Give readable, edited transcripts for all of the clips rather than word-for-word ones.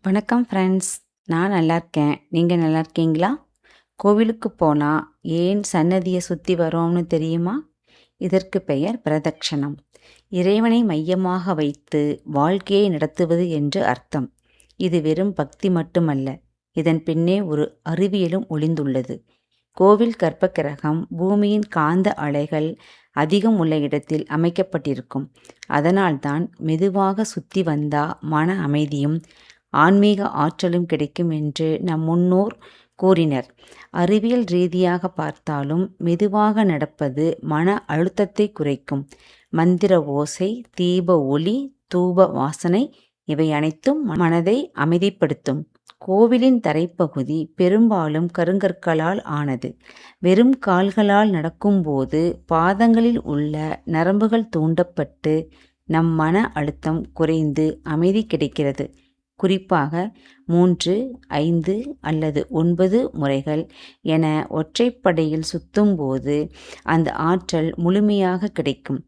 வணக்கம் ஃப்ரெண்ட்ஸ். நான் நல்லா இருக்கேன். நீங்கள் நல்லா இருக்கீங்களா? கோவிலுக்கு போனால் ஏன் சன்னதியை சுற்றி வரோம்னு தெரியுமா? இதற்கு பெயர் பிரதட்சணம். இறைவனை மையமாக வைத்து வாழ்க்கையை நடத்துவது என்று அர்த்தம். இது வெறும் பக்தி மட்டுமல்ல, இதன் பின்னே ஒரு அறிவியலும் ஒளிந்துள்ளது. கோவில் கர்ப்பகிரகம் பூமியின் காந்த அலைகள் அதிகம் உள்ள இடத்தில் அமைக்கப்பட்டிருக்கும். அதனால்தான் மெதுவாக சுற்றி வந்தா மன அமைதியும் ஆன்மீக ஆற்றலும் கிடைக்கும் என்று நம் முன்னோர் கூறினர். அறிவியல் ரீதியாக பார்த்தாலும் மெதுவாக நடப்பது மன அழுத்தத்தை குறைக்கும். மந்திர ஓசை, தீப ஒளி, தூப வாசனை இவை அனைத்தும் மனதை அமைதிப்படுத்தும். கோவிலின் தரைப்பகுதி பெரும்பாலும் கருங்கற்களால் ஆனது. வெறும் கால்களால் நடக்கும்போது பாதங்களில் உள்ள நரம்புகள் தூண்டப்பட்டு நம் மன அழுத்தம் குறைந்து அமைதி கிடைக்கிறது. குறிப்பாக 3, 5 அல்லது 9 முறைகள் என ஒற்றைப்படையில் சுத்தும்போது அந்த ஆற்றல் முழுமையாக கிடைக்கும்.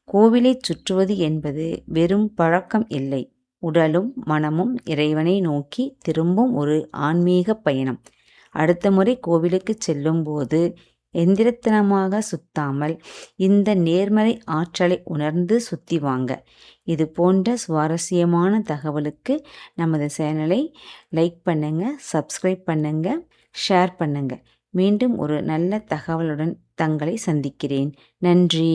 கோவிலை சுற்றுவது என்பது வெறும் பழக்கம் இல்லை, உடலும் மனமும் இறைவனை நோக்கி திரும்பும் ஒரு ஆன்மீக பயணம். அடுத்த முறை கோவிலுக்கு செல்லும்போது எந்திரத்தனமாக சுத்தாமல் இந்த நேர்மறை ஆற்றலை உணர்ந்து சுத்தி வாங்க. இது போன்ற சுவாரஸ்யமான தகவலுக்கு நமது சேனலை லைக் பண்ணுங்க, சப்ஸ்கிரைப் பண்ணுங்க, ஷேர் பண்ணுங்க. மீண்டும் ஒரு நல்ல தகவலுடன் தங்களை சந்திக்கிறேன். நன்றி.